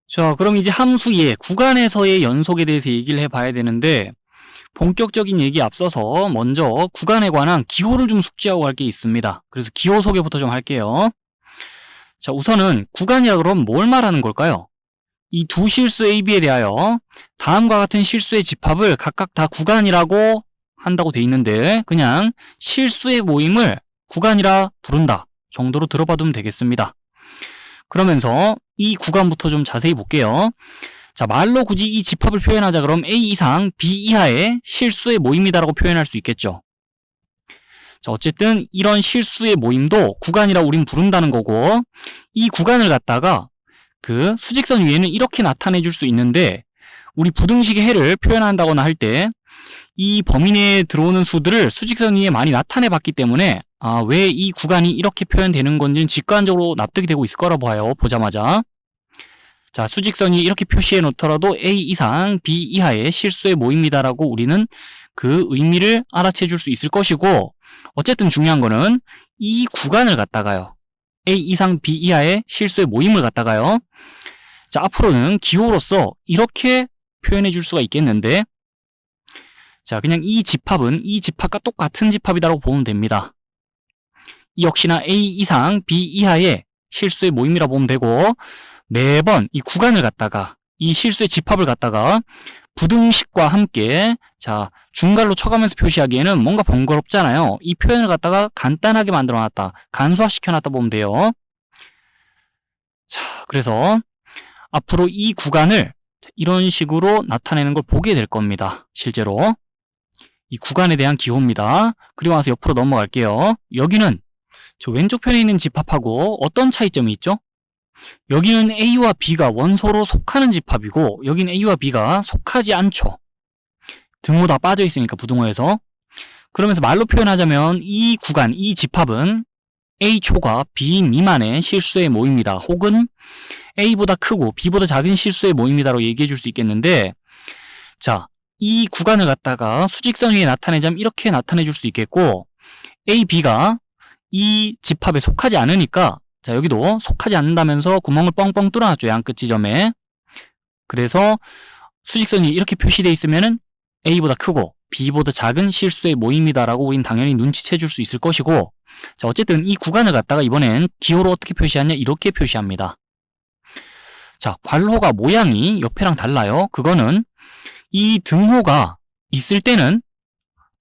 자, 그럼 이제 함수의 구간에서의 연속에 대해서 얘기를 해봐야 되는데, 본격적인 얘기에 앞서서 먼저 구간에 관한 기호를 좀 숙지하고 갈 게 있습니다. 그래서 기호 소개부터 좀 할게요. 자, 우선은 구간이라 그러면 뭘 말하는 걸까요? 이 두 실수 AB에 대하여 다음과 같은 실수의 집합을 각각 다 구간이라고 한다고 돼 있는데, 그냥 실수의 모임을 구간이라 부른다 정도로 들어봐두면 되겠습니다. 그러면서 이 구간부터 좀 자세히 볼게요. 자, 말로 굳이 이 집합을 표현하자 그럼 A 이상 B 이하의 실수의 모임이다라고 표현할 수 있겠죠. 자, 어쨌든 이런 실수의 모임도 구간이라고 우린 부른다는 거고, 이 구간을 갖다가 그 수직선 위에는 이렇게 나타내 줄 수 있는데, 우리 부등식의 해를 표현한다거나 할 때 이 범위 내에 들어오는 수들을 수직선 위에 많이 나타내 봤기 때문에 왜 이 구간이 이렇게 표현되는 건지는 직관적으로 납득이 되고 있을 거라 봐요. 보자마자. 자, 수직선이 이렇게 표시해 놓더라도 A 이상 B 이하의 실수의 모임이다라고 우리는 그 의미를 알아채 줄 수 있을 것이고, 어쨌든 중요한 거는 이 구간을 갖다가요, A 이상 B 이하의 실수의 모임을 갖다가요, 자, 앞으로는 기호로서 이렇게 표현해 줄 수가 있겠는데, 자, 그냥 이 집합은 이 집합과 똑같은 집합이다라고 보면 됩니다. 역시나 A 이상 B 이하의 실수의 모임이라 보면 되고, 매번 이 구간을 갖다가 이 실수의 집합을 갖다가 부등식과 함께 자 중괄로 쳐가면서 표시하기에는 뭔가 번거롭잖아요. 이 표현을 갖다가 간단하게 만들어놨다, 간소화시켜놨다 보면 돼요. 자, 그래서 앞으로 이 구간을 이런 식으로 나타내는 걸 보게 될 겁니다. 실제로 이 구간에 대한 기호입니다. 그리고 나서 옆으로 넘어갈게요. 여기는 저 왼쪽 편에 있는 집합하고 어떤 차이점이 있죠? 여기는 A와 B가 원소로 속하는 집합이고, 여기는 A와 B가 속하지 않죠. 등호 다 빠져 있으니까 부등호에서. 그러면서 말로 표현하자면 이 구간, 이 집합은 A초과 B 미만의 실수의 모임이다, 혹은 A보다 크고 B보다 작은 실수의 모임이다라고 얘기해 줄 수 있겠는데, 자, 이 구간을 갖다가 수직선 위에 나타내자면 이렇게 나타내 줄 수 있겠고, A, B가 이 집합에 속하지 않으니까, 자, 여기도 속하지 않는다면서 구멍을 뻥뻥 뚫어놨죠, 양끝 지점에. 그래서 수직선이 이렇게 표시되어 있으면은 A보다 크고 B보다 작은 실수의 모임이다라고 우린 당연히 눈치채 줄 수 있을 것이고, 자, 어쨌든 이 구간을 갖다가 이번엔 기호로 어떻게 표시하냐, 이렇게 표시합니다. 자, 괄호가 모양이 옆에랑 달라요. 그거는 이 등호가 있을 때는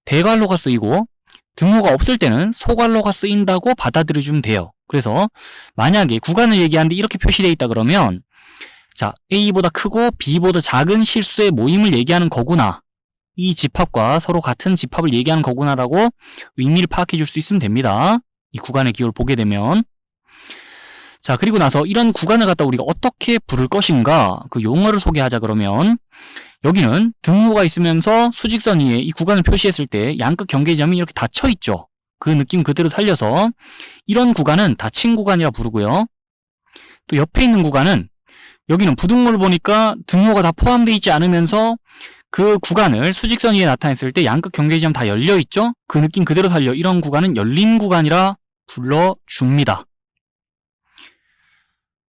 대괄호가 쓰이고, 등호가 없을 때는 소괄호가 쓰인다고 받아들여주면 돼요. 그래서 만약에 구간을 얘기하는데 이렇게 표시되어 있다 그러면, 자, A보다 크고 B보다 작은 실수의 모임을 얘기하는 거구나, 이 집합과 서로 같은 집합을 얘기하는 거구나라고 의미를 파악해 줄 수 있으면 됩니다. 이 구간의 기호를 보게 되면. 자, 그리고 나서 이런 구간을 갖다 우리가 어떻게 부를 것인가, 그 용어를 소개하자 그러면, 여기는 등호가 있으면서 수직선 위에 이 구간을 표시했을 때 양끝 경계점이 이렇게 닫혀 있죠. 그 느낌 그대로 살려서 이런 구간은 닫힌 구간이라 부르고요. 또 옆에 있는 구간은, 여기는 부등호를 보니까 등호가 다 포함되어 있지 않으면서 그 구간을 수직선 위에 나타냈을 때 양끝 경계점 다 열려 있죠. 그 느낌 그대로 살려 이런 구간은 열린 구간이라 불러줍니다.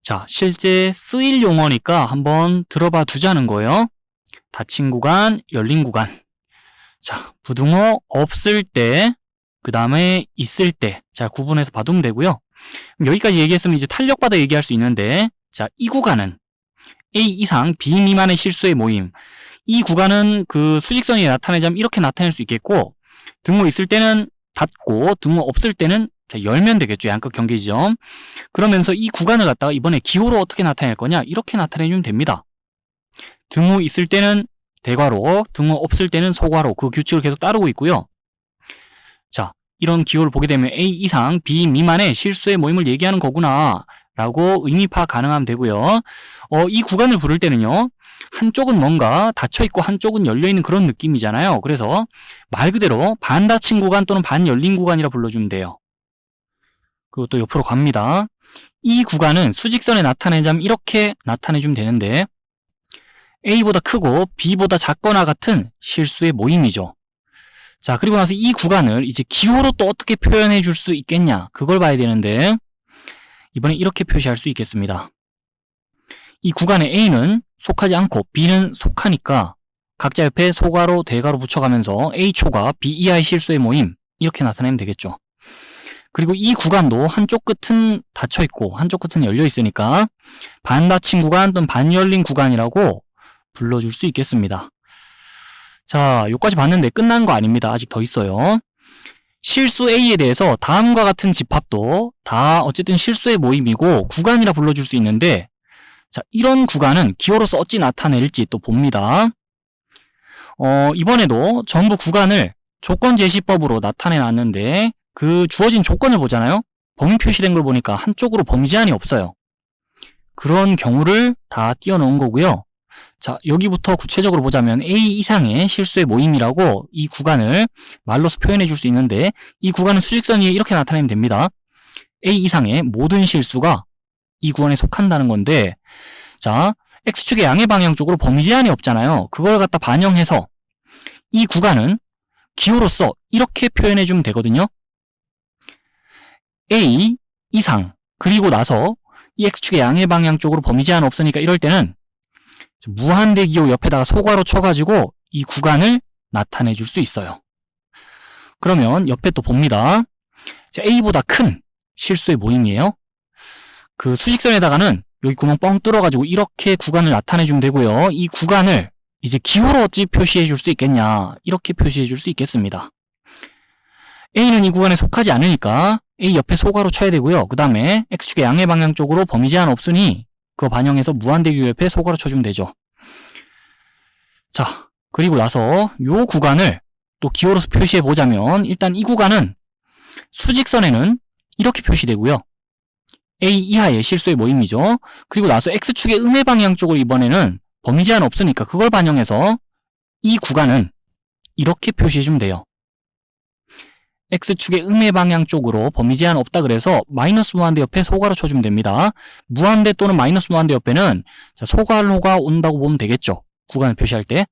자, 실제 쓰일 용어니까 한번 들어봐 두자는 거예요. 닫힌 구간, 열린 구간. 자, 부등호 없을 때, 그 다음에 있을 때, 자, 구분해서 봐두면 되고요. 여기까지 얘기했으면 이제 탄력받아 얘기할 수 있는데, 자, 이 구간은 A 이상 B 미만의 실수의 모임. 이 구간은 그 수직선이 나타내자면 이렇게 나타낼 수 있겠고, 등호 있을 때는 닫고, 등호 없을 때는 자, 열면 되겠죠. 양끝 경계지점. 그러면서 이 구간을 갖다가 이번에 기호로 어떻게 나타낼 거냐, 이렇게 나타내주면 됩니다. 등호 있을 때는 대괄호, 등호 없을 때는 소괄호, 그 규칙을 계속 따르고 있고요. 자, 이런 기호를 보게 되면 A 이상 B 미만의 실수의 모임을 얘기하는 거구나 라고 의미 파악 가능하면 되고요. 이 구간을 부를 때는요, 한쪽은 뭔가 닫혀있고 한쪽은 열려있는 그런 느낌이잖아요. 그래서 말 그대로 반 닫힌 구간 또는 반 열린 구간이라 불러주면 돼요. 그리고 또 옆으로 갑니다. 이 구간은 수직선에 나타내자면 이렇게 나타내주면 되는데, A보다 크고 B보다 작거나 같은 실수의 모임이죠. 자, 그리고 나서 이 구간을 이제 기호로 또 어떻게 표현해 줄 수 있겠냐, 그걸 봐야 되는데, 이번에 이렇게 표시할 수 있겠습니다. 이 구간에 A는 속하지 않고 B는 속하니까 각자 옆에 소괄호, 대괄호 붙여가면서 A초가 B 이하의 실수의 모임 이렇게 나타내면 되겠죠. 그리고 이 구간도 한쪽 끝은 닫혀있고 한쪽 끝은 열려있으니까 반닫힌 구간 또는 반열린 구간이라고 불러줄 수 있겠습니다. 자, 여기까지 봤는데 끝난 거 아닙니다. 아직 더 있어요. 실수 A에 대해서 다음과 같은 집합도 다 어쨌든 실수의 모임이고 구간이라 불러줄 수 있는데, 자, 이런 구간은 기호로서 어찌 나타낼지 또 봅니다. 이번에도 전부 구간을 조건제시법으로 나타내 놨는데 그 주어진 조건을 보잖아요. 범위 표시된 걸 보니까 한쪽으로 범위 제한이 없어요. 그런 경우를 다 띄워 놓은 거고요. 자, 여기부터 구체적으로 보자면 A 이상의 실수의 모임이라고 이 구간을 말로서 표현해 줄 수 있는데, 이 구간은 수직선 위에 이렇게 나타내면 됩니다. A 이상의 모든 실수가 이 구간에 속한다는 건데, 자, X축의 양의 방향 쪽으로 범위 제한이 없잖아요. 그걸 갖다 반영해서 이 구간은 기호로서 이렇게 표현해 주면 되거든요. A 이상, 그리고 나서 이 X축의 양의 방향 쪽으로 범위 제한 없으니까 이럴 때는 무한대 기호 옆에다가 소괄호 쳐가지고 이 구간을 나타내 줄 수 있어요. 그러면 옆에 또 봅니다. 자, A보다 큰 실수의 모임이에요. 그 수직선에다가는 여기 구멍 뻥 뚫어가지고 이렇게 구간을 나타내 주면 되고요. 이 구간을 이제 기호로 어찌 표시해 줄 수 있겠냐, 이렇게 표시해 줄 수 있겠습니다. A는 이 구간에 속하지 않으니까 A 옆에 소괄호 쳐야 되고요. 그 다음에 X축의 양의 방향 쪽으로 범위 제한 없으니 그거 반영해서 무한대 기호 옆에 소괄호 쳐주면 되죠. 자, 그리고 나서 요 구간을 또 기호로서 표시해 보자면, 일단 이 구간은 수직선에는 이렇게 표시되고요. A 이하의 실수의 모임이죠. 그리고 나서 X축의 음의 방향 쪽으로 이번에는 범위 제한 없으니까 그걸 반영해서 이 구간은 이렇게 표시해주면 돼요. X축의 음의 방향 쪽으로 범위 제한 없다 그래서 마이너스 무한대 옆에 소괄호 쳐주면 됩니다. 무한대 또는 마이너스 무한대 옆에는 소괄호가 온다고 보면 되겠죠. 구간을 표시할 때.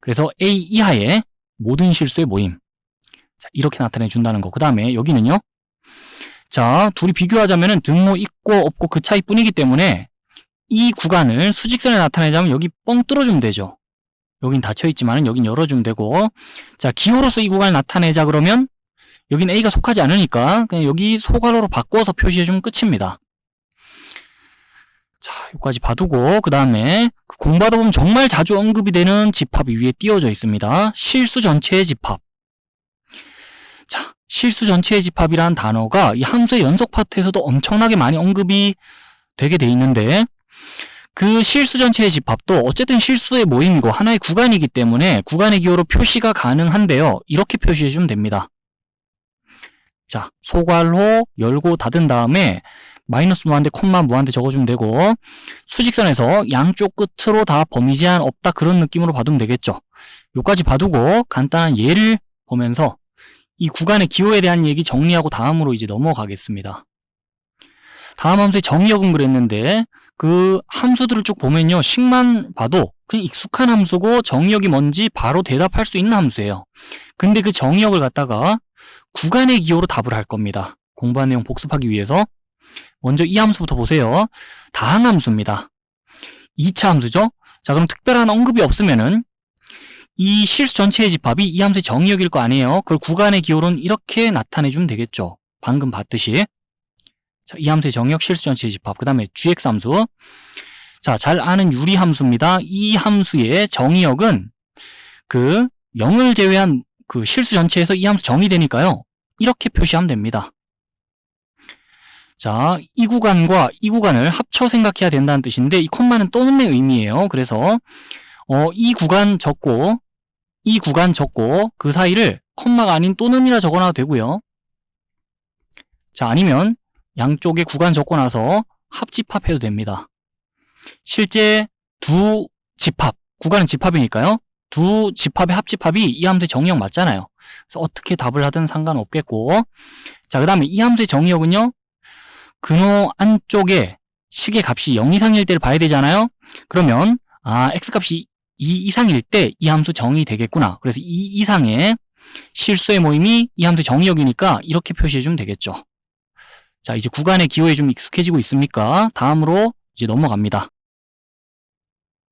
그래서 A 이하의 모든 실수의 모임. 자, 이렇게 나타내 준다는 거. 그 다음에 여기는요. 자, 둘이 비교하자면은 등호 있고 없고 그 차이뿐이기 때문에 이 구간을 수직선에 나타내자면 여기 뻥 뚫어주면 되죠. 여긴 닫혀있지만은 여긴 열어주면 되고, 자, 기호로서 이 구간을 나타내자 그러면 여긴 A가 속하지 않으니까 그냥 여기 소괄호로 바꿔서 표시해주면 끝입니다. 자, 여기까지 봐두고 그 다음에 공부하다 보면 정말 자주 언급이 되는 집합이 위에 띄워져 있습니다. 실수 전체의 집합. 자, 실수 전체의 집합이라는 단어가 이 함수의 연속 파트에서도 엄청나게 많이 언급이 되게 돼 있는데, 그 실수 전체의 집합도 어쨌든 실수의 모임이고 하나의 구간이기 때문에 구간의 기호로 표시가 가능한데요. 이렇게 표시해주면 됩니다. 자, 소괄호 열고 닫은 다음에 마이너스 무한대, 콤마 무한대 적어주면 되고, 수직선에서 양쪽 끝으로 다 범위 제한 없다 그런 느낌으로 봐두면 되겠죠. 요까지 봐두고 간단한 예를 보면서 이 구간의 기호에 대한 얘기 정리하고 다음으로 이제 넘어가겠습니다. 다음 함수의 정의역은 그랬는데 그 함수들을 쭉 보면요, 식만 봐도 그냥 익숙한 함수고 정의역이 뭔지 바로 대답할 수 있는 함수예요. 근데 그 정의역을 갖다가 구간의 기호로 답을 할 겁니다. 공부한 내용 복습하기 위해서. 먼저 이 함수부터 보세요. 다항함수입니다. 2차 함수죠. 자, 그럼 특별한 언급이 없으면은 이 실수 전체의 집합이 이 함수의 정의역일 거 아니에요. 그걸 구간의 기호로는 이렇게 나타내주면 되겠죠. 방금 봤듯이. 자, 이 함수의 정의역 실수 전체의 집합. 그 다음에 gx함수. 자, 잘 아는 유리함수입니다. 이 함수의 정의역은 그 0을 제외한 그 실수 전체에서 이 함수 정의되니까요. 이렇게 표시하면 됩니다. 자, 이 구간과 이 구간을 합쳐 생각해야 된다는 뜻인데, 이 콤마는 또는의 의미예요. 그래서 이 구간 적고 이 구간 적고 그 사이를 콤마가 아닌 또는이라 적어놔도 되고요. 자, 아니면 양쪽에 구간 적고 나서 합집합해도 됩니다. 실제 두 집합, 구간은 집합이니까요. 두 집합의 합집합이 이 함수의 정의역 맞잖아요. 그래서 어떻게 답을 하든 상관없겠고, 자, 그 다음에 이 함수의 정의역은요, 근호 안쪽에 식의 값이 0 이상일 때를 봐야 되잖아요. 그러면 x값이 2 이상일 때 이 함수 정의되겠구나. 그래서 2 이상의 실수의 모임이 이 함수의 정의역이니까 이렇게 표시해주면 되겠죠. 자, 이제 구간의 기호에 좀 익숙해지고 있습니까? 다음으로 이제 넘어갑니다.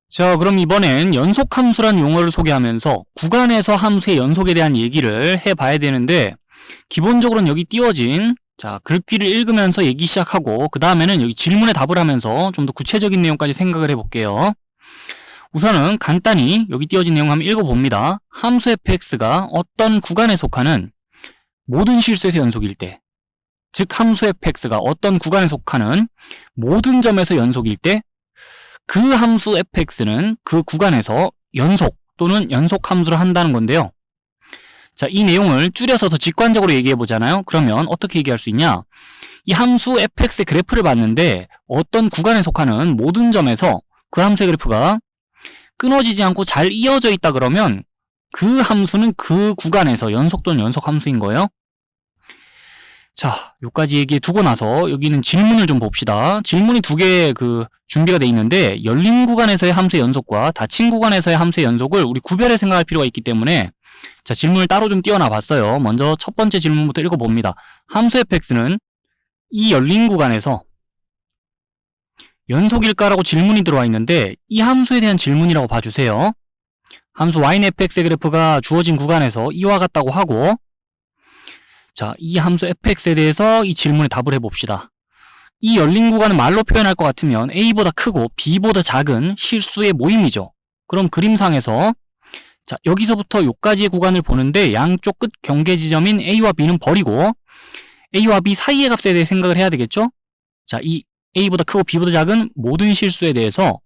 자, 그럼 이번엔 연속함수란 용어를 소개하면서 구간에서 함수의 연속에 대한 얘기를 해봐야 되는데, 기본적으로는 여기 띄워진 글귀를 읽으면서 얘기 시작하고 그 다음에는 여기 질문에 답을 하면서 좀 더 구체적인 내용까지 생각을 해볼게요. 우선은 간단히 여기 띄워진 내용 한번 읽어봅니다. 함수 fx가 어떤 구간에 속하는 모든 실수에서 연속일 때, 즉 함수 fx가 어떤 구간에 속하는 모든 점에서 연속일 때 그 함수 fx는 그 구간에서 연속 또는 연속함수를 한다는 건데요. 자, 이 내용을 줄여서 더 직관적으로 얘기해 보잖아요. 그러면 어떻게 얘기할 수 있냐? 이 함수 fx의 그래프를 봤는데 어떤 구간에 속하는 모든 점에서 그 함수의 그래프가 끊어지지 않고 잘 이어져 있다 그러면 그 함수는 그 구간에서 연속 또는 연속 함수인 거예요. 자, 여기까지 얘기해 두고 나서 여기는 질문을 좀 봅시다. 질문이 두 개 준비가 돼 있는데 열린 구간에서의 함수의 연속과 닫힌 구간에서의 함수의 연속을 우리 구별해 생각할 필요가 있기 때문에 자, 질문을 따로 좀 띄워놔 봤어요. 먼저 첫 번째 질문부터 읽어봅니다. 함수 fx는 이 열린 구간에서 연속일까라고 질문이 들어와 있는데 이 함수에 대한 질문이라고 봐주세요. 함수 yfx의 그래프가 주어진 구간에서 이와 같다고 하고, 자, 이 함수 fx에 대해서 이 질문에 답을 해봅시다. 이 열린 구간은 말로 표현할 것 같으면 a보다 크고 b보다 작은 실수의 모임이죠. 그럼 그림상에서 자, 여기서부터 여기까지의 구간을 보는데 양쪽 끝 경계 지점인 a와 b는 버리고 a와 b 사이의 값에 대해 생각을 해야 되겠죠? 자, 이 a보다 크고 b보다 작은 모든 실수에 대해서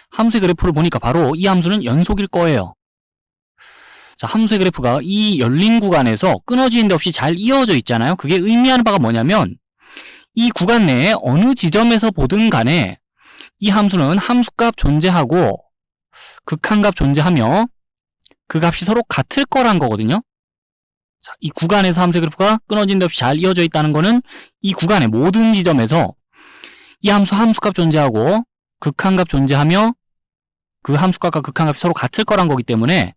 함수의 그래프를 보니까 바로 이 함수는 연속일 거예요. 자, 함수의 그래프가 이 열린 구간에서 끊어지는 데 없이 잘 이어져 있잖아요. 그게 의미하는 바가 뭐냐면 이 구간 내에 어느 지점에서 보든 간에 이 함수는 함수값 존재하고 극한값 존재하며 그 값이 서로 같을 거란 거거든요. 자, 이 구간에서 함수의 그래프가 끊어지는 데 없이 잘 이어져 있다는 거는 이 구간의 모든 지점에서 이 함수값 존재하고 극한값 존재하며 그 함수값과 극한값이 서로 같을 거란 거기 때문에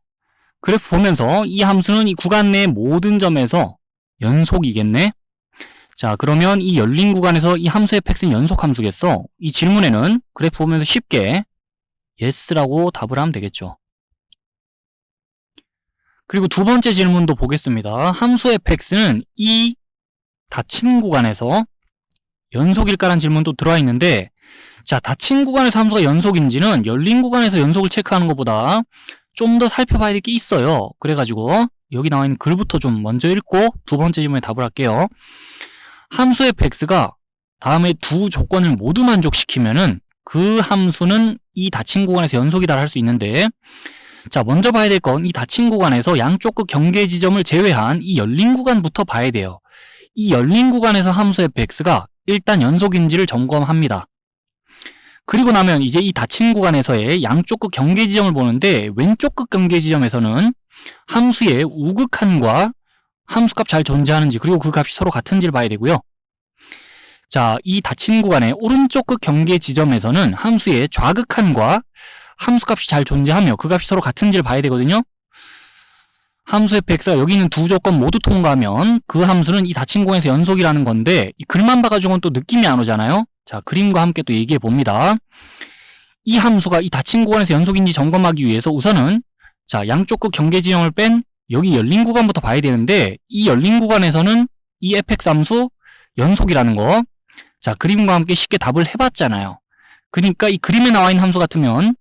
그래프 보면서 이 함수는 이 구간 내 모든 점에서 연속이겠네. 자, 그러면 이 열린 구간에서 이 함수 fx는 연속 함수겠어. 이 질문에는 그래프 보면서 쉽게 yes라고 답을 하면 되겠죠. 그리고 두 번째 질문도 보겠습니다. 함수 fx는 이 닫힌 구간에서 연속일까라는 질문도 들어와 있는데, 자, 닫힌 구간에서 함수가 연속인지는 열린 구간에서 연속을 체크하는 것보다 좀 더 살펴봐야 될 게 있어요. 그래가지고 여기 나와 있는 글부터 좀 먼저 읽고 두 번째 질문에 답을 할게요. 함수 fx가 다음에 두 조건을 모두 만족시키면은 그 함수는 이 닫힌 구간에서 연속이다 할 수 있는데, 자, 먼저 봐야 될 건 이 닫힌 구간에서 양쪽 그 경계 지점을 제외한 이 열린 구간부터 봐야 돼요. 이 열린 구간에서 함수 fx가 일단 연속인지를 점검합니다. 그리고 나면 이제 이 닫힌 구간에서의 양쪽 그 경계 지점을 보는데 왼쪽 끝 경계 지점에서는 함수의 우극한과 함수값 잘 존재하는지 그리고 그 값이 서로 같은지를 봐야 되고요. 자, 이 닫힌 구간의 오른쪽 끝 경계 지점에서는 함수의 좌극한과 함수값이 잘 존재하며 그 값이 서로 같은지를 봐야 되거든요. 함수 fx가 여기 있는 두 조건 모두 통과하면 그 함수는 이 닫힌 구간에서 연속이라는 건데 이 글만 봐가지고는 또 느낌이 안 오잖아요. 자, 그림과 함께 또 얘기해 봅니다. 이 함수가 이 닫힌 구간에서 연속인지 점검하기 위해서 우선은 자, 양쪽 그 경계 지점을 뺀 여기 열린 구간부터 봐야 되는데 이 열린 구간에서는 이 fx 함수 연속이라는 거, 자, 그림과 함께 쉽게 답을 해봤잖아요. 그러니까 이 그림에 나와 있는 함수 같으면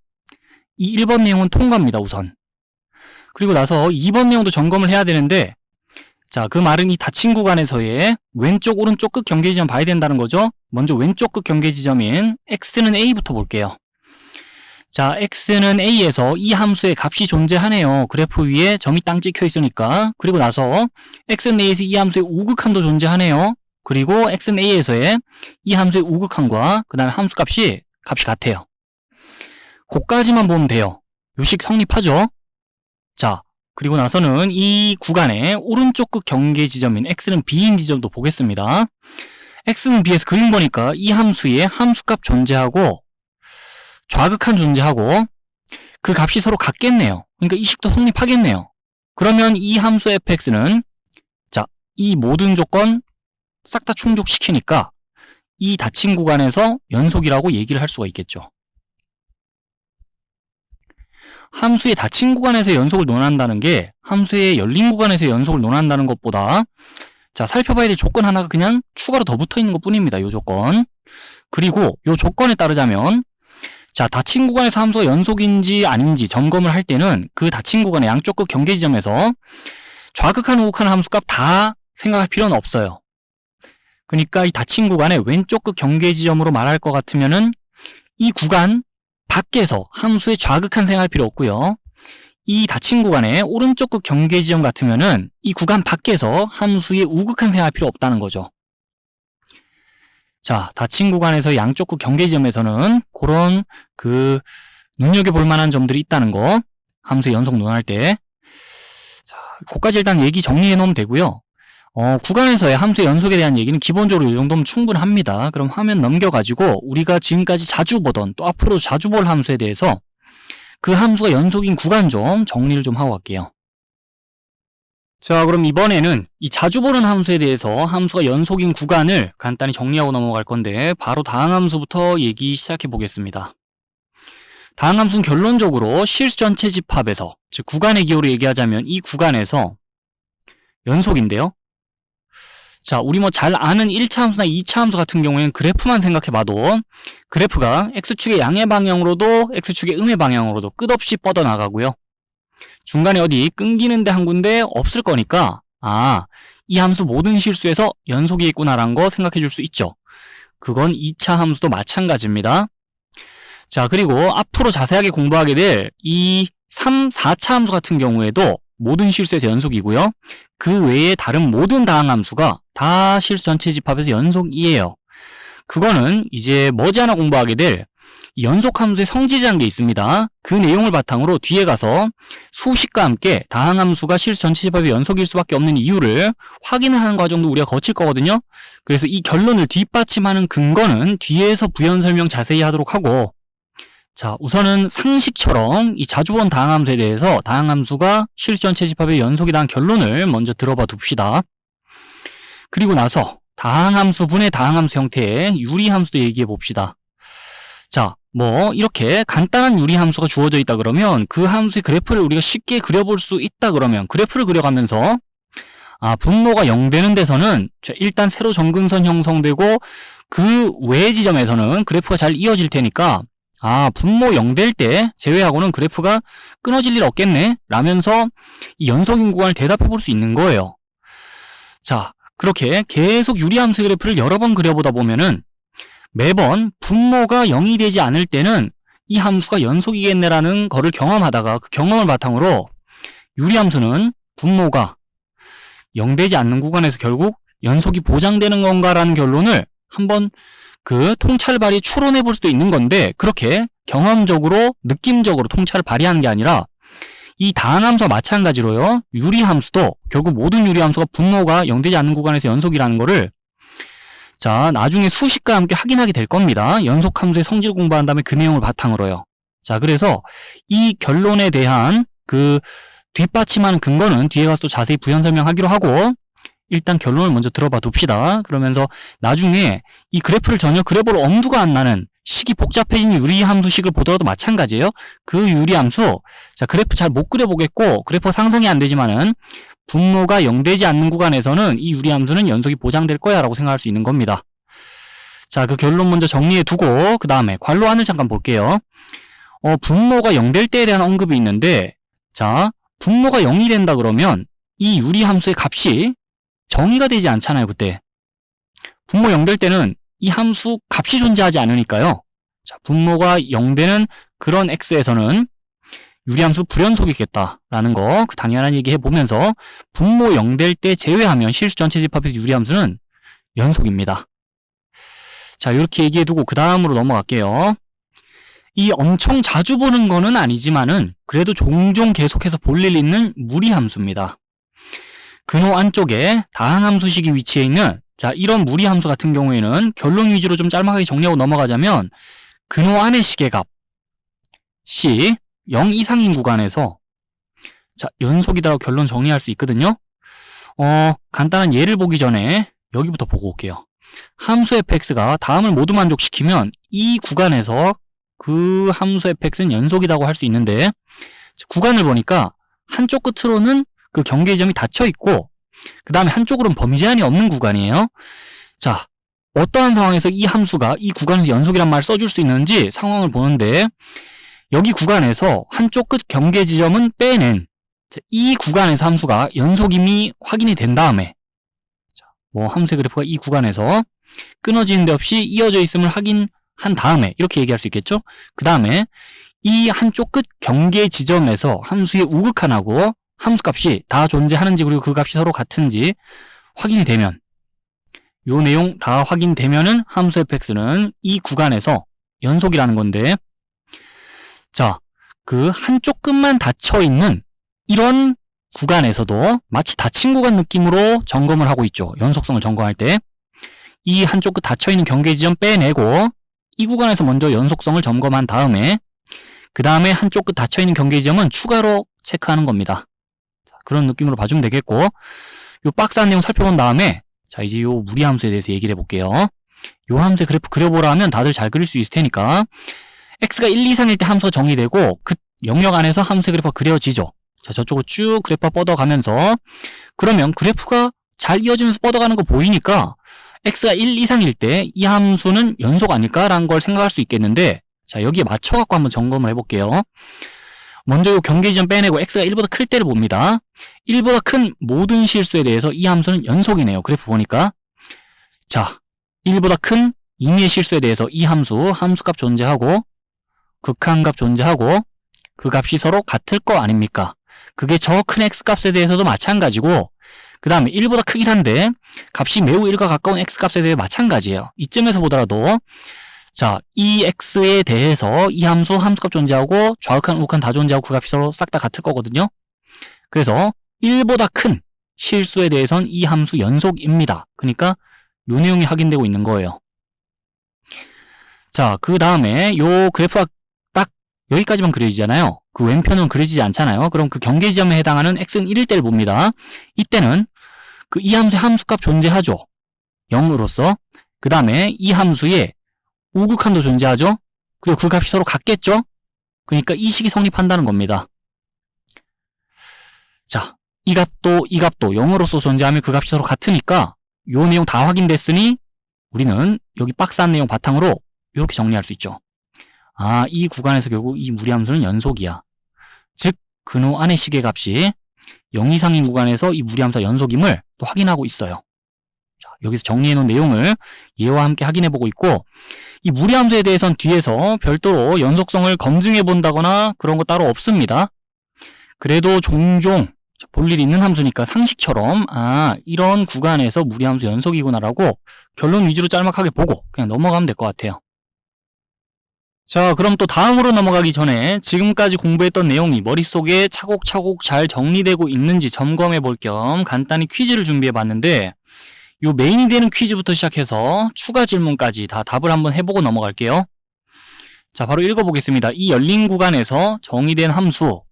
이 1번 내용은 통과입니다, 우선. 그리고 나서 2번 내용도 점검을 해야 되는데, 자, 그 말은 이 닫힌 구간에서의 왼쪽 오른쪽 끝 경계 지점 봐야 된다는 거죠. 먼저 왼쪽 끝 경계 지점인 x는 a부터 볼게요. 자, x는 a에서 이 함수의 값이 존재하네요. 그래프 위에 점이 땅 찍혀 있으니까. 그리고 나서 x는 a에서 이 함수의 우극한도 존재하네요. 그리고 x는 a에서의 이 함수의 우극한과 그 다음에 함수값이 같아요. 그까지만 보면 돼요. 요식 성립하죠. 자, 그리고 나서는 이 구간의 오른쪽 끝 경계 지점인 x는 b인 지점도 보겠습니다. x는 b에서 그림 보니까 이 함수의 함수값 존재하고 좌극한 존재하고 그 값이 서로 같겠네요. 그러니까 이 식도 성립하겠네요. 그러면 이 함수 fx는 자, 이 모든 조건 싹 다 충족시키니까 이 닫힌 구간에서 연속이라고 얘기를 할 수가 있겠죠. 함수의 닫힌 구간에서 연속을 논한다는 게 함수의 열린 구간에서 연속을 논한다는 것보다 자, 살펴봐야 될 조건 하나가 그냥 추가로 더 붙어 있는 것 뿐입니다. 이 조건. 그리고 이 조건에 따르자면 자, 닫힌 구간에서 함수가 연속인지 아닌지 점검을 할 때는 그 닫힌 구간의 양쪽 끝 경계 지점에서 좌극한 우극한 함수값 다 생각할 필요는 없어요. 그러니까 이 닫힌 구간의 왼쪽 끝 경계 지점으로 말할 것 같으면은 이 구간 밖에서 함수의 좌극한 생각할 필요 없고요. 이 닫힌 구간의 오른쪽 끝 경계 지점 같으면은 이 구간 밖에서 함수의 우극한 생각할 필요 없다는 거죠. 자, 닫힌 구간에서 양쪽 끝 경계 지점에서는 그런 눈여겨볼 만한 점들이 있다는 거. 함수의 연속 논할 때. 자, 그까지 일단 얘기 정리해 놓으면 되고요. 구간에서의 함수의 연속에 대한 얘기는 기본적으로 이 정도면 충분합니다. 그럼 화면 넘겨가지고 우리가 지금까지 자주 보던 또 앞으로 자주 볼 함수에 대해서 그 함수가 연속인 구간 좀 정리를 좀 하고 갈게요. 자, 그럼 이번에는 이 자주 보는 함수에 대해서 함수가 연속인 구간을 간단히 정리하고 넘어갈 건데 바로 다항함수부터 얘기 시작해 보겠습니다. 다항함수는 결론적으로 실수 전체 집합에서 즉 구간의 기호로 얘기하자면 이 구간에서 연속인데요. 자, 우리 뭐 잘 아는 1차 함수나 2차 함수 같은 경우에는 그래프만 생각해봐도 그래프가 x축의 양의 방향으로도 x축의 음의 방향으로도 끝없이 뻗어나가고요. 중간에 어디 끊기는 데 한 군데 없을 거니까 이 함수 모든 실수에서 연속이 있구나라는 거 생각해 줄 수 있죠. 그건 2차 함수도 마찬가지입니다. 자, 그리고 앞으로 자세하게 공부하게 될 이 3, 4차 함수 같은 경우에도 모든 실수에서 연속이고요. 그 외에 다른 모든 다항함수가 다 실수 전체 집합에서 연속이에요. 그거는 이제 머지않아 공부하게 될 연속함수의 성질이라는 게 있습니다. 그 내용을 바탕으로 뒤에 가서 수식과 함께 다항함수가 실수 전체 집합의 연속일 수밖에 없는 이유를 확인을 하는 과정도 우리가 거칠 거거든요. 그래서 이 결론을 뒷받침하는 근거는 뒤에서 부연 설명 자세히 하도록 하고, 자, 우선은 상식처럼 이 자주 본 다항함수에 대해서 다항함수가 실수 전체 집합의 연속이라는 결론을 먼저 들어봐 둡시다. 그리고 나서 다항함수분의 다항함수 형태의 유리함수도 얘기해 봅시다. 자, 뭐 이렇게 간단한 유리함수가 주어져 있다 그러면 그 함수의 그래프를 우리가 쉽게 그려볼 수 있다 그러면 그래프를 그려가면서 분모가 0 되는 데서는 일단 세로 점근선 형성되고 그 외 지점에서는 그래프가 잘 이어질 테니까 분모 0 될 때 제외하고는 그래프가 끊어질 일 없겠네 라면서 이 연속인 구간을 대답해 볼 수 있는 거예요. 자, 그렇게 계속 유리함수 그래프를 여러 번 그려보다 보면은 매번 분모가 0이 되지 않을 때는 이 함수가 연속이겠네라는 거를 경험하다가 그 경험을 바탕으로 유리함수는 분모가 0 되지 않는 구간에서 결국 연속이 보장되는 건가라는 결론을 한번 그 통찰 발휘 추론해 볼 수도 있는 건데, 그렇게 경험적으로 느낌적으로 통찰을 발휘하는 게 아니라 이 다항함수와 마찬가지로요, 유리함수도 결국 모든 유리함수가 분모가 0 되지 않는 구간에서 연속이라는 거를 자, 나중에 수식과 함께 확인하게 될 겁니다. 연속함수의 성질 공부한 다음에 그 내용을 바탕으로요. 자, 그래서 이 결론에 대한 그 뒷받침하는 근거는 뒤에 가서 또 자세히 부연 설명하기로 하고, 일단 결론을 먼저 들어봐 둡시다. 그러면서 나중에 이 그래프를 전혀 그려볼 엄두가 안 나는 식이 복잡해진 유리함수식을 보더라도 마찬가지예요. 그 유리함수, 자, 그래프 잘 못 그려보겠고 그래프 상상이 안 되지만은 분모가 0 되지 않는 구간에서는 이 유리함수는 연속이 보장될 거야 라고 생각할 수 있는 겁니다. 자, 그 결론 먼저 정리해 두고 그 다음에 괄호안을 잠깐 볼게요. 분모가 0 될 때에 대한 언급이 있는데, 자, 분모가 0이 된다 그러면 이 유리함수의 값이 정의가 되지 않잖아요. 그때 분모 0 될 때는 이 함수 값이 존재하지 않으니까요. 자, 분모가 0 되는 그런 x에서는 유리함수 불연속이겠다라는 거 그 당연한 얘기 해보면서 분모 0 될 때 제외하면 실수 전체 집합에서 유리함수는 연속입니다. 자, 이렇게 얘기해두고 그 다음으로 넘어갈게요. 이 엄청 자주 보는 거는 아니지만은 그래도 종종 계속해서 볼 일 있는 무리함수입니다. 근호 안쪽에 다항함수식이 위치해 있는, 자, 이런 무리함수 같은 경우에는 결론 위주로 좀 짤막하게 정리하고 넘어가자면 근호 안의 식의 값 시 0 이상인 구간에서 자, 연속이다라고 결론 정리할 수 있거든요. 간단한 예를 보기 전에 여기부터 보고 올게요. 함수 fx가 다음을 모두 만족시키면 이 구간에서 그 함수 fx는 연속이라고 할 수 있는데, 구간을 보니까 한쪽 끝으로는 그 경계 지점이 닫혀 있고, 그 다음에 한쪽으로는 범위 제한이 없는 구간이에요. 자, 어떠한 상황에서 이 함수가 이 구간에서 연속이란 말을 써줄 수 있는지 상황을 보는데, 여기 구간에서 한쪽 끝 경계 지점은 빼낸 이 구간에서 함수가 연속임이 확인이 된 다음에, 뭐 함수의 그래프가 이 구간에서 끊어지는 데 없이 이어져 있음을 확인한 다음에 이렇게 얘기할 수 있겠죠. 그 다음에 이 한쪽 끝 경계 지점에서 함수의 우극한하고 함수값이 다 존재하는지 그리고 그 값이 서로 같은지 확인이 되면, 요 내용 다 확인되면은 함수 fx는 이 구간에서 연속이라는 건데, 자, 그 한쪽 끝만 닫혀 있는 이런 구간에서도 마치 닫힌 구간 느낌으로 점검을 하고 있죠. 연속성을 점검할 때 이 한쪽 끝 닫혀 있는 경계 지점 빼내고 이 구간에서 먼저 연속성을 점검한 다음에, 그 다음에 한쪽 끝 닫혀 있는 경계 지점은 추가로 체크하는 겁니다. 자, 그런 느낌으로 봐주면 되겠고, 요 박스한 내용 살펴본 다음에, 자, 이제 요 무리함수에 대해서 얘기를 해볼게요. 요 함수의 그래프 그려보라 하면 다들 잘 그릴 수 있을 테니까, x가 1 이상일 때 함수가 정의되고 그 영역 안에서 함수의 그래프가 그려지죠. 자, 저쪽으로 쭉 그래프가 뻗어가면서, 그러면 그래프가 잘 이어지면서 뻗어가는 거 보이니까 x가 1 이상일 때 이 함수는 연속 아닐까라는 걸 생각할 수 있겠는데, 자, 여기에 맞춰갖고 한번 점검을 해볼게요. 먼저 요 경계 지점 빼내고 x가 1보다 클 때를 봅니다. 1보다 큰 모든 실수에 대해서 이 함수는 연속이네요. 그래프 보니까. 자, 1보다 큰 임의의 실수에 대해서 이 함수값 존재하고 극한값 존재하고 그 값이 서로 같을 거 아닙니까? 그게 저 큰 x값에 대해서도 마찬가지고, 그 다음에 1보다 크긴 한데 값이 매우 1과 가까운 x값에 대해 마찬가지예요. 이쯤에서 보더라도, 자, 이 x에 대해서 이 함수값 존재하고 좌극한, 우극한 다 존재하고 그 값이 서로 싹 다 같을 거거든요. 그래서 1보다 큰 실수에 대해선 이 함수 연속입니다. 그러니까 요 내용이 확인되고 있는 거예요. 자, 그 다음에 요 그래프가 딱 여기까지만 그려지잖아요. 그 왼편은 그려지지 않잖아요. 그럼 그 경계 지점에 해당하는 x는 1일 때를 봅니다. 이때는 그 이 함수의 함수값 존재하죠. 0으로서. 그 다음에 이 함수의 우극한도 존재하죠. 그리고 그 값이 서로 같겠죠. 그러니까 이 식이 성립한다는 겁니다. 자, 이 값도 0으로서 존재하면 그 값이 서로 같으니까 요 내용 다 확인됐으니 우리는 여기 박스한 내용 바탕으로 이렇게 정리할 수 있죠. 아, 이 구간에서 결국 이 무리함수는 연속이야. 즉, 근호 안의 식의 값이 0 이상인 구간에서 이 무리함수가 연속임을 또 확인하고 있어요. 자, 여기서 정리해놓은 내용을 얘와 함께 확인해보고 있고, 이 무리함수에 대해서는 뒤에서 별도로 연속성을 검증해본다거나 그런 거 따로 없습니다. 그래도 종종 볼 일이 있는 함수니까 상식처럼, 아, 이런 구간에서 무리함수 연속이구나라고 결론 위주로 짤막하게 보고 그냥 넘어가면 될 것 같아요. 자, 그럼 또 다음으로 넘어가기 전에 지금까지 공부했던 내용이 머릿속에 차곡차곡 잘 정리되고 있는지 점검해 볼 겸 간단히 퀴즈를 준비해 봤는데, 요 메인이 되는 퀴즈부터 시작해서 추가 질문까지 다 답을 한번 해보고 넘어갈게요. 자, 바로 읽어보겠습니다. 이 열린 구간에서 정의된 함수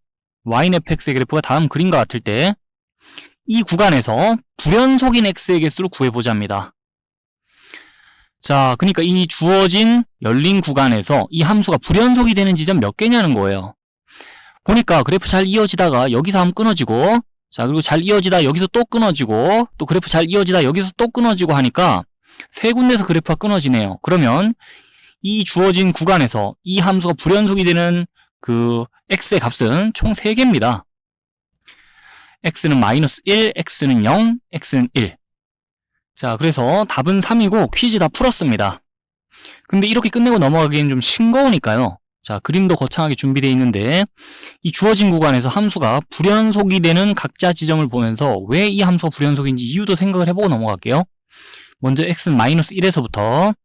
yfx의 그래프가 다음 그림과 같을 때 이 구간에서 불연속인 x의 개수를 구해보자입니다. 자, 그러니까 이 주어진 열린 구간에서 이 함수가 불연속이 되는 지점 몇 개냐는 거예요. 보니까 그래프 잘 이어지다가 여기서 한번 끊어지고, 자, 그리고 잘 이어지다 여기서 또 끊어지고, 또 그래프 잘 이어지다 여기서 또 끊어지고 하니까 세 군데서 그래프가 끊어지네요. 그러면 이 주어진 구간에서 이 함수가 불연속이 되는 그 x의 값은 총 3개입니다. x는 -1, x는 0, x는 1. 자, 그래서 답은 3이고 퀴즈 다 풀었습니다. 근데 이렇게 끝내고 넘어가기엔 좀 싱거우니까요. 자, 그림도 거창하게 준비되어 있는데 이 주어진 구간에서 함수가 불연속이 되는 각자 지점을 보면서 왜 이 함수가 불연속인지 이유도 생각을 해보고 넘어갈게요. 먼저 x는 -1에서부터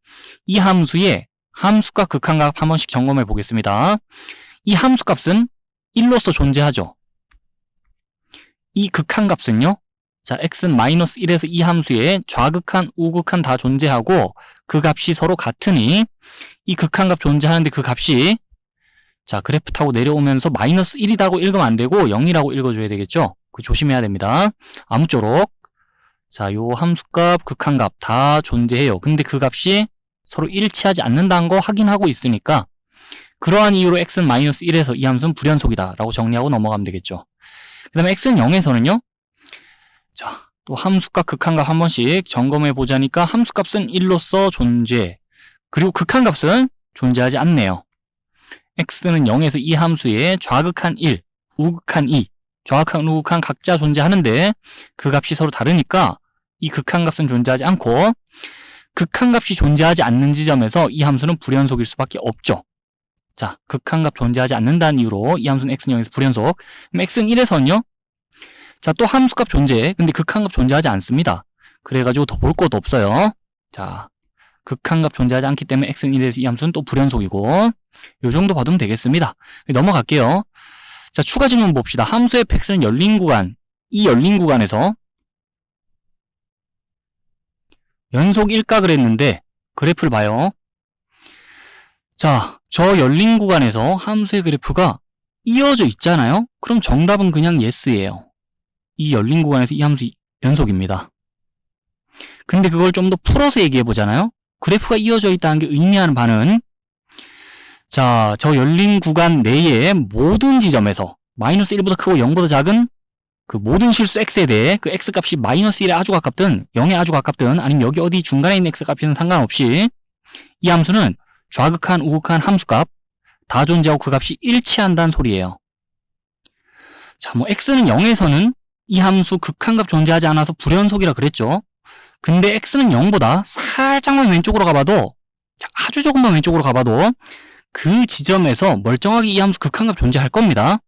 이 함수의 함수값, 극한값 한 번씩 점검해 보겠습니다. 이 함수값은 1로서 존재하죠. 이 극한값은요, 자, x는 -1에서 이 함수의 좌극한, 우극한 다 존재하고 그 값이 서로 같으니 이 극한값 존재하는데 그 값이, 자, 그래프 타고 내려오면서 -1이라고 읽으면 안 되고 0이라고 읽어줘야 되겠죠. 그 조심해야 됩니다. 아무쪼록, 자, 요 함수값, 극한값 다 존재해요. 근데 그 값이 서로 일치하지 않는다는 거 확인하고 있으니까 그러한 이유로 x는 마이너스 1에서 이 함수는 불연속이다 라고 정리하고 넘어가면 되겠죠. 그 다음에 x는 0에서는요. 자, 또 함수값, 극한값 한 번씩 점검해 보자니까 함수값은 1로서 존재, 그리고 극한값은 존재하지 않네요. x는 0에서 이 함수의 좌극한 1, 우극한 2, 좌극한, 우극한 각자 존재하는데 그 값이 서로 다르니까 이 극한값은 존재하지 않고 극한값이 존재하지 않는 지점에서 이 함수는 불연속일 수밖에 없죠. 자, 극한값 존재하지 않는다는 이유로 이 함수는 x는 0에서 불연속. 그럼 x는 1에서는요. 자, 또 함수값 존재. 근데 극한값 존재하지 않습니다. 그래가지고 더 볼 것도 없어요. 자, 극한값 존재하지 않기 때문에 x는 1에서 이 함수는 또 불연속이고 요 정도 봐두면 되겠습니다. 넘어갈게요. 자, 추가 질문 봅시다. 함수 fx는 열린 구간, 이 열린 구간에서 연속 일각을 했는데 그래프를 봐요. 자, 저 열린 구간에서 함수의 그래프가 이어져 있잖아요. 그럼 정답은 그냥 yes예요. 이 열린 구간에서 이 함수 연속입니다. 근데 그걸 좀 더 풀어서 얘기해 보잖아요. 그래프가 이어져 있다는 게 의미하는 바는 자, 저 열린 구간 내의 모든 지점에서 마이너스 1보다 크고 0보다 작은 그 모든 실수 x에 대해 그 x값이 마이너스 1에 아주 가깝든 0에 아주 가깝든 아니면 여기 어디 중간에 있는 x값이든 상관없이 이 함수는 좌극한, 우극한 함수값 다 존재하고 그 값이 일치한다는 소리예요. 자, 뭐 x는 0에서는 이 함수 극한값 존재하지 않아서 불연속이라 그랬죠. 근데 x는 0보다 살짝만 왼쪽으로 가봐도 아주 조금만 왼쪽으로 가봐도 그 지점에서 멀쩡하게 이 함수 극한값 존재할 겁니다.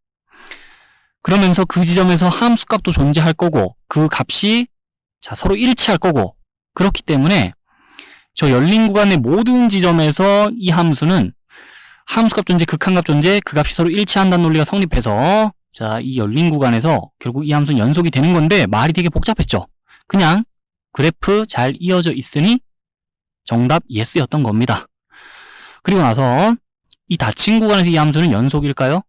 그러면서 그 지점에서 함수값도 존재할 거고 그 값이 자, 서로 일치할 거고 그렇기 때문에 저 열린 구간의 모든 지점에서 이 함수는 함수값 존재, 극한값 존재, 그 값이 서로 일치한다는 논리가 성립해서 자, 이 열린 구간에서 결국 이 함수는 연속이 되는 건데 말이 되게 복잡했죠. 그냥 그래프 잘 이어져 있으니 정답 yes였던 겁니다. 그리고 나서 이 닫힌 구간에서 이 함수는 연속일까요?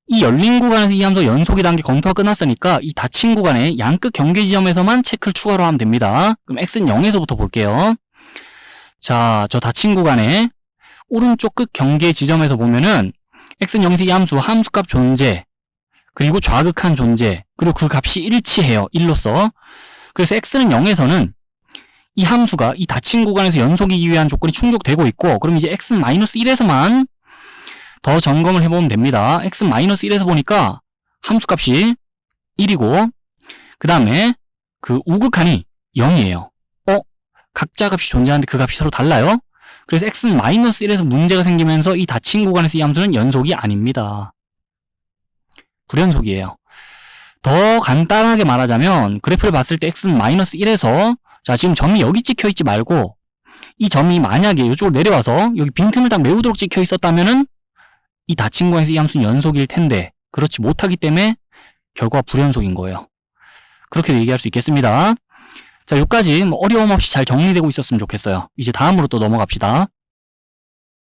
이 열린 구간에서 이 함수가 연속이라는 게 검토가 끝났으니까 이 닫힌 구간의 양끝 경계 지점에서만 체크를 추가로 하면 됩니다. 그럼 x는 0에서부터 볼게요. 자, 저 닫힌 구간의 오른쪽 끝 경계 지점에서 보면은 x는 0에서 이 함수, 함수값 존재, 그리고 좌극한 존재, 그리고 그 값이 일치해요. 1로서. 그래서 x는 0에서는 이 함수가 이 닫힌 구간에서 연속이기 위한 조건이 충족되고 있고 그럼 이제 x는 마이너스 1에서만 더 점검을 해보면 됩니다. x는 마이너스 1에서 보니까 함수값이 1이고 그 다음에 그 우극한이 0이에요. 각자 값이 존재하는데 그 값이 서로 달라요. 그래서 x는 마이너스 1에서 문제가 생기면서 이 닫힌 구간에서 이 함수는 연속이 아닙니다. 불연속이에요. 더 간단하게 말하자면 그래프를 봤을 때 x는 마이너스 1에서 자, 지금 점이 여기 찍혀 있지 말고 이 점이 만약에 이쪽으로 내려와서 여기 빈틈을 딱 메우도록 찍혀 있었다면은 이 닫힌 구간에서 이 함수는 연속일 텐데 그렇지 못하기 때문에 결과가 불연속인 거예요. 그렇게도 얘기할 수 있겠습니다. 자, 여기까지 어려움 없이 잘 정리되고 있었으면 좋겠어요. 이제 다음으로 또 넘어갑시다.